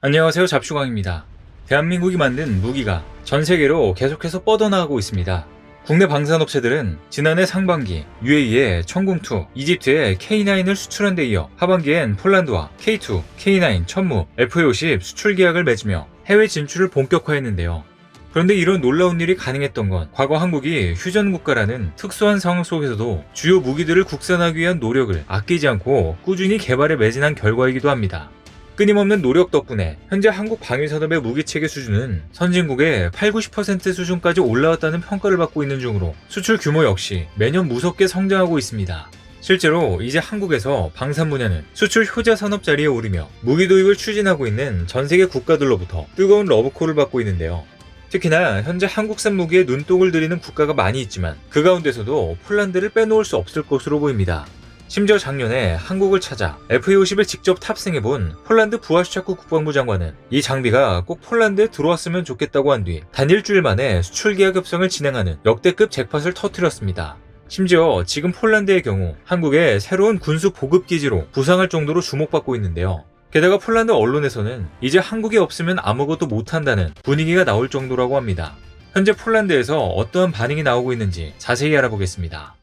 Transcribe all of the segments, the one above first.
안녕하세요. 잡슈광입니다. 대한민국이 만든 무기가 전 세계로 계속해서 뻗어나가고 있습니다. 국내 방산업체들은 지난해 상반기 UAE에 천궁2, 이집트에 K9을 수출한 데 이어 하반기엔 폴란드와 K2, K9, 천무, F-50 수출 계약을 맺으며 해외 진출을 본격화했는데요. 그런데 이런 놀라운 일이 가능했던 건 과거 한국이 휴전 국가라는 특수한 상황 속에서도 주요 무기들을 국산하기 위한 노력을 아끼지 않고 꾸준히 개발에 매진한 결과이기도 합니다. 끊임없는 노력 덕분에 현재 한국 방위산업의 무기체계 수준은 선진국의 80-90% 수준까지 올라왔다는 평가를 받고 있는 중으로 수출 규모 역시 매년 무섭게 성장하고 있습니다. 실제로 이제 한국에서 방산 분야는 수출 효자 산업 자리에 오르며 무기 도입을 추진하고 있는 전 세계 국가들로부터 뜨거운 러브콜을 받고 있는데요. 특히나 현재 한국산 무기에 눈독을 들이는 국가가 많이 있지만 그 가운데서도 폴란드를 빼놓을 수 없을 것으로 보입니다. 심지어 작년에 한국을 찾아 F-50을 직접 탑승해본 폴란드 부하슈차크 국방부 장관은 이 장비가 꼭 폴란드에 들어왔으면 좋겠다고 한 뒤 단 일주일 만에 수출 계약 협상을 진행하는 역대급 잭팟을 터뜨렸습니다. 심지어 지금 폴란드의 경우 한국의 새로운 군수 보급기지로 부상할 정도로 주목받고 있는데요. 게다가 폴란드 언론에서는 이제 한국이 없으면 아무것도 못한다는 분위기가 나올 정도라고 합니다. 현재 폴란드에서 어떠한 반응이 나오고 있는지 자세히 알아보겠습니다.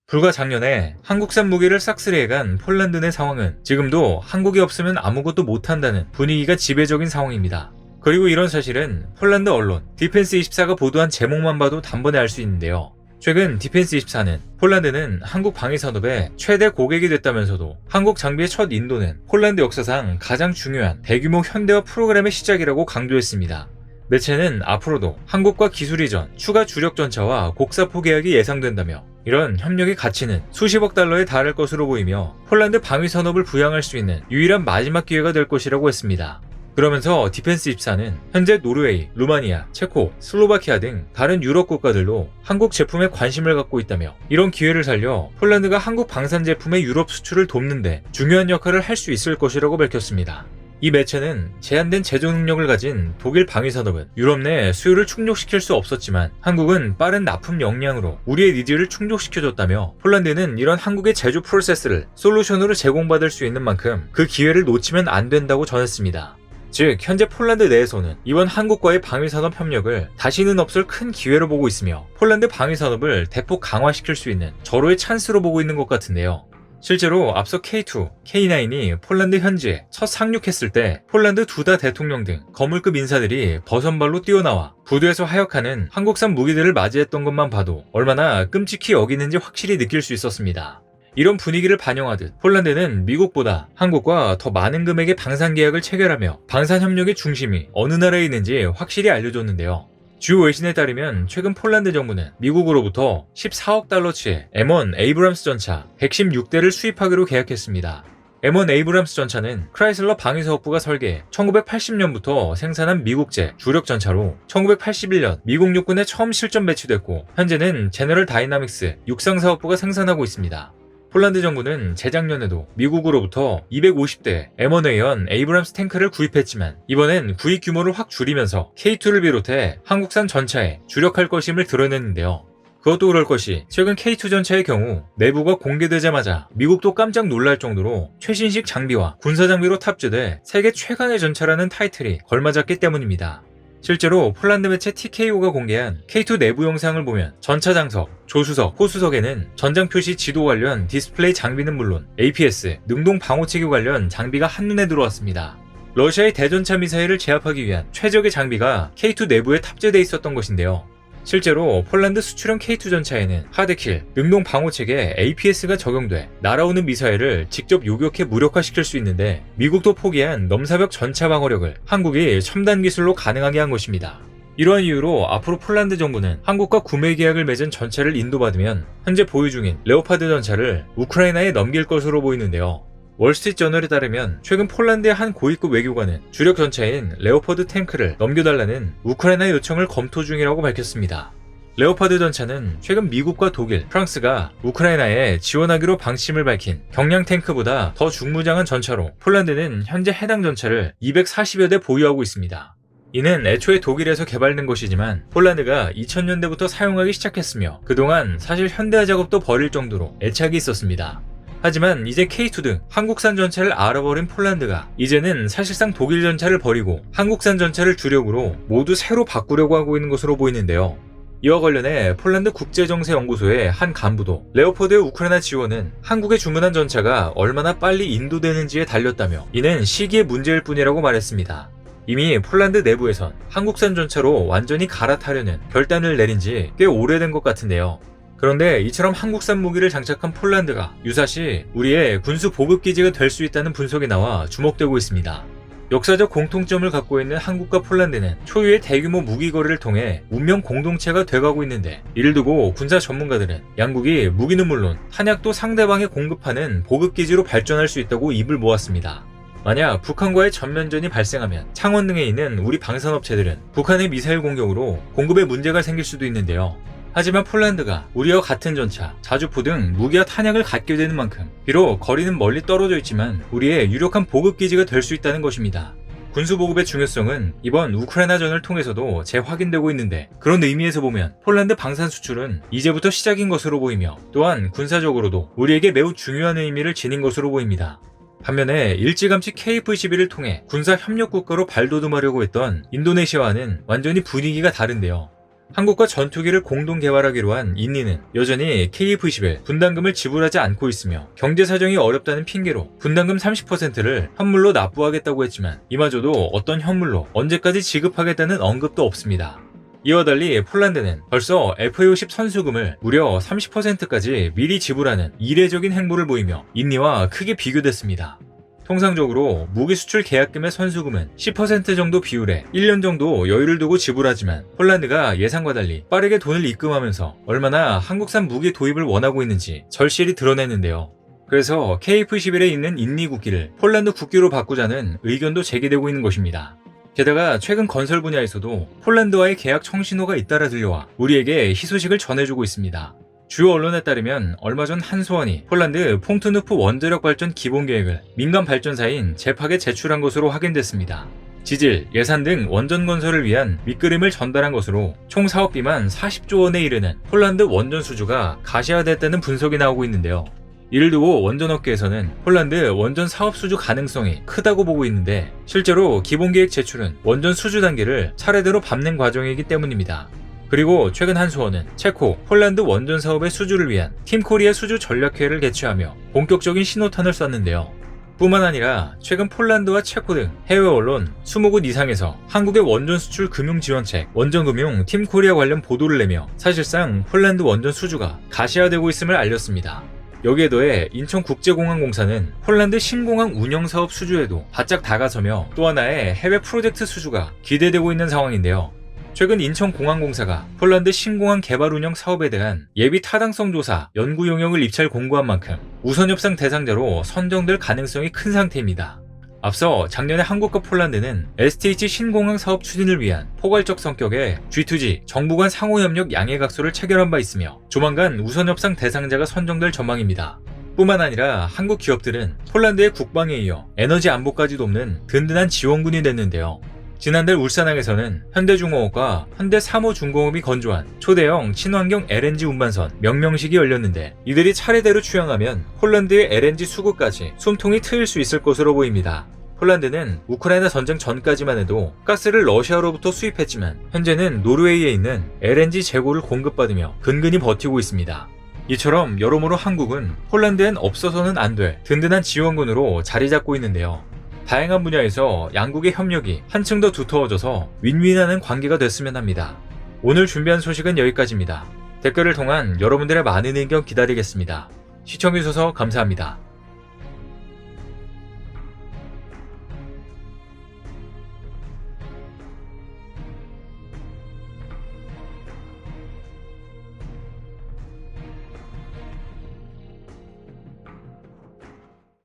불과 작년에 한국산 무기를 싹쓸이해간 폴란드 내 상황은 지금도 한국이 없으면 아무것도 못한다는 분위기가 지배적인 상황입니다. 그리고 이런 사실은 폴란드 언론 디펜스24가 보도한 제목만 봐도 단번에 알 수 있는데요. 최근 디펜스24는 폴란드는 한국 방위산업의 최대 고객이 됐다면서도 한국 장비의 첫 인도는 폴란드 역사상 가장 중요한 대규모 현대화 프로그램의 시작이라고 강조했습니다. 매체는 앞으로도 한국과 기술 이전, 추가 주력 전차와 곡사포 계약이 예상된다며 이런 협력의 가치는 수십억 달러에 달할 것으로 보이며 폴란드 방위 산업을 부양할 수 있는 유일한 마지막 기회가 될 것이라고 했습니다. 그러면서 디펜스24는 현재 노르웨이, 루마니아, 체코, 슬로바키아 등 다른 유럽 국가들도 한국 제품에 관심을 갖고 있다며 이런 기회를 살려 폴란드가 한국 방산 제품의 유럽 수출을 돕는데 중요한 역할을 할 수 있을 것이라고 밝혔습니다. 이 매체는 제한된 제조 능력을 가진 독일 방위산업은 유럽 내 수요를 충족시킬 수 없었지만 한국은 빠른 납품 역량으로 우리의 니즈를 충족시켜줬다며 폴란드는 이런 한국의 제조 프로세스를 솔루션으로 제공받을 수 있는 만큼 그 기회를 놓치면 안 된다고 전했습니다. 즉 현재 폴란드 내에서는 이번 한국과의 방위산업 협력을 다시는 없을 큰 기회로 보고 있으며 폴란드 방위산업을 대폭 강화시킬 수 있는 절호의 찬스로 보고 있는 것 같은데요. 실제로 앞서 K2, K9이 폴란드 현지에 첫 상륙했을 때 폴란드 두다 대통령 등 거물급 인사들이 버선발로 뛰어나와 부두에서 하역하는 한국산 무기들을 맞이했던 것만 봐도 얼마나 끔찍히 여기는지 확실히 느낄 수 있었습니다. 이런 분위기를 반영하듯 폴란드는 미국보다 한국과 더 많은 금액의 방산 계약을 체결하며 방산 협력의 중심이 어느 나라에 있는지 확실히 알려줬는데요. 주요 외신에 따르면 최근 폴란드 정부는 미국으로부터 14억 달러치의 M1 에이브람스 전차 116대를 수입하기로 계약했습니다. M1 에이브람스 전차는 크라이슬러 방위사업부가 설계해 1980년부터 생산한 미국제 주력 전차로 1981년 미국 육군에 처음 실전 배치됐고 현재는 제너럴 다이나믹스 육상사업부가 생산하고 있습니다. 폴란드 정부는 재작년에도 미국으로부터 250대 M1A1 에이브람스 탱크를 구입했지만 이번엔 구입 규모를 확 줄이면서 K2를 비롯해 한국산 전차에 주력할 것임을 드러냈는데요. 그것도 그럴 것이 최근 K2 전차의 경우 내부가 공개되자마자 미국도 깜짝 놀랄 정도로 최신식 장비와 군사장비로 탑재돼 세계 최강의 전차라는 타이틀이 걸맞았기 때문입니다. 실제로 폴란드 매체 TKO가 공개한 K2 내부 영상을 보면 전차 장석, 조수석, 호수석에는 전장 표시 지도 관련 디스플레이 장비는 물론 APS, 능동 방호체계 관련 장비가 한눈에 들어왔습니다. 러시아의 대전차 미사일을 제압하기 위한 최적의 장비가 K2 내부에 탑재돼 있었던 것인데요. 실제로 폴란드 수출형 K2 전차에는 하드킬, 능동 방호체계 APS가 적용돼 날아오는 미사일을 직접 요격해 무력화시킬 수 있는데 미국도 포기한 넘사벽 전차 방어력을 한국이 첨단 기술로 가능하게 한 것입니다. 이러한 이유로 앞으로 폴란드 정부는 한국과 구매 계약을 맺은 전차를 인도받으면 현재 보유 중인 레오파드 전차를 우크라이나에 넘길 것으로 보이는데요. 월스트리트저널에 따르면 최근 폴란드의 한 고위급 외교관은 주력 전차인 레오파드 탱크를 넘겨달라는 우크라이나 요청을 검토 중이라고 밝혔습니다. 레오파드 전차는 최근 미국과 독일, 프랑스가 우크라이나에 지원하기로 방침을 밝힌 경량 탱크보다 더 중무장한 전차로 폴란드는 현재 해당 전차를 240여 대 보유하고 있습니다. 이는 애초에 독일에서 개발된 것이지만 폴란드가 2000년대부터 사용하기 시작했으며 그동안 사실 현대화 작업도 벌일 정도로 애착이 있었습니다. 하지만 이제 K2 등 한국산 전차를 알아버린 폴란드가 이제는 사실상 독일 전차를 버리고 한국산 전차를 주력으로 모두 새로 바꾸려고 하고 있는 것으로 보이는데요. 이와 관련해 폴란드 국제정세연구소의 한 간부도 레오포드의 우크라이나 지원은 한국에 주문한 전차가 얼마나 빨리 인도되는지에 달렸다며 이는 시기의 문제일 뿐이라고 말했습니다. 이미 폴란드 내부에선 한국산 전차로 완전히 갈아타려는 결단을 내린 지 꽤 오래된 것 같은데요. 그런데 이처럼 한국산 무기를 장착한 폴란드가 유사시 우리의 군수 보급기지가 될 수 있다는 분석이 나와 주목되고 있습니다. 역사적 공통점을 갖고 있는 한국과 폴란드는 초유의 대규모 무기 거래를 통해 운명 공동체가 돼가고 있는데, 이를 두고 군사 전문가들은 양국이 무기는 물론 탄약도 상대방에 공급하는 보급기지로 발전할 수 있다고 입을 모았습니다. 만약 북한과의 전면전이 발생하면 창원 등에 있는 우리 방산업체들은 북한의 미사일 공격으로 공급에 문제가 생길 수도 있는데요. 하지만 폴란드가 우리와 같은 전차, 자주포 등 무기와 탄약을 갖게 되는 만큼 비록 거리는 멀리 떨어져 있지만 우리의 유력한 보급기지가 될 수 있다는 것입니다. 군수보급의 중요성은 이번 우크라이나전을 통해서도 재확인되고 있는데, 그런 의미에서 보면 폴란드 방산 수출은 이제부터 시작인 것으로 보이며 또한 군사적으로도 우리에게 매우 중요한 의미를 지닌 것으로 보입니다. 반면에 일찌감치 KF-21을 통해 군사 협력 국가로 발돋움하려고 했던 인도네시아와는 완전히 분위기가 다른데요. 한국과 전투기를 공동 개발하기로 한 인니는 여전히 KF-21 분담금을 지불하지 않고 있으며 경제 사정이 어렵다는 핑계로 분담금 30%를 현물로 납부하겠다고 했지만 이마저도 어떤 현물로 언제까지 지급하겠다는 언급도 없습니다. 이와 달리 폴란드는 벌써 FA-50 선수금을 무려 30%까지 미리 지불하는 이례적인 행보를 보이며 인니와 크게 비교됐습니다. 통상적으로 무기 수출 계약금의 선수금은 10% 정도 비율에 1년 정도 여유를 두고 지불하지만 폴란드가 예상과 달리 빠르게 돈을 입금하면서 얼마나 한국산 무기 도입을 원하고 있는지 절실히 드러냈는데요. 그래서 KF-21에 있는 인니 국기를 폴란드 국기로 바꾸자는 의견도 제기되고 있는 것입니다. 게다가 최근 건설 분야에서도 폴란드와의 계약 청신호가 잇따라 들려와 우리에게 희소식을 전해주고 있습니다. 주요 언론에 따르면 얼마 전 한수원이 폴란드 퐁트누프 원자력 발전 기본 계획을 민간 발전사인 제팍에 제출한 것으로 확인됐습니다. 지질, 예산 등 원전 건설을 위한 밑그림을 전달한 것으로 총 사업비만 40조 원에 이르는 폴란드 원전 수주가 가시화됐다는 분석이 나오고 있는데요. 이를 두고 원전업계에서는 폴란드 원전 사업 수주 가능성이 크다고 보고 있는데, 실제로 기본계획 제출은 원전 수주 단계를 차례대로 밟는 과정이기 때문입니다. 그리고 최근 한수원은 체코, 폴란드 원전 사업의 수주를 위한 팀코리아 수주 전략회의를 개최하며 본격적인 신호탄을 쐈는데요. 뿐만 아니라 최근 폴란드와 체코 등 해외 언론 20곳 이상에서 한국의 원전 수출 금융 지원책, 원전금융 팀코리아 관련 보도를 내며 사실상 폴란드 원전 수주가 가시화되고 있음을 알렸습니다. 여기에 더해 인천국제공항공사는 폴란드 신공항 운영사업 수주에도 바짝 다가서며 또 하나의 해외 프로젝트 수주가 기대되고 있는 상황인데요. 최근 인천공항공사가 폴란드 신공항 개발 운영 사업에 대한 예비 타당성 조사 연구 용역을 입찰 공고한 만큼 우선 협상 대상자로 선정될 가능성이 큰 상태입니다. 앞서 작년에 한국과 폴란드는 STH 신공항 사업 추진을 위한 포괄적 성격의 G2G 정부 간 상호협력 양해각서를 체결한 바 있으며 조만간 우선 협상 대상자가 선정될 전망입니다. 뿐만 아니라 한국 기업들은 폴란드의 국방에 이어 에너지 안보까지 돕는 든든한 지원군이 됐는데요. 지난달 울산항에서는 현대중공업과 현대사모중공업이 건조한 초대형 친환경 LNG 운반선 명명식이 열렸는데, 이들이 차례대로 취항하면 폴란드의 LNG 수급까지 숨통이 트일 수 있을 것으로 보입니다. 폴란드는 우크라이나 전쟁 전까지만 해도 가스를 러시아로부터 수입했지만 현재는 노르웨이에 있는 LNG 재고를 공급받으며 근근히 버티고 있습니다. 이처럼 여러모로 한국은 폴란드엔 없어서는 안 될 든든한 지원군으로 자리 잡고 있는데요. 다양한 분야에서 양국의 협력이 한층 더 두터워져서 윈윈하는 관계가 됐으면 합니다. 오늘 준비한 소식은 여기까지입니다. 댓글을 통한 여러분들의 많은 의견 기다리겠습니다. 시청해주셔서 감사합니다.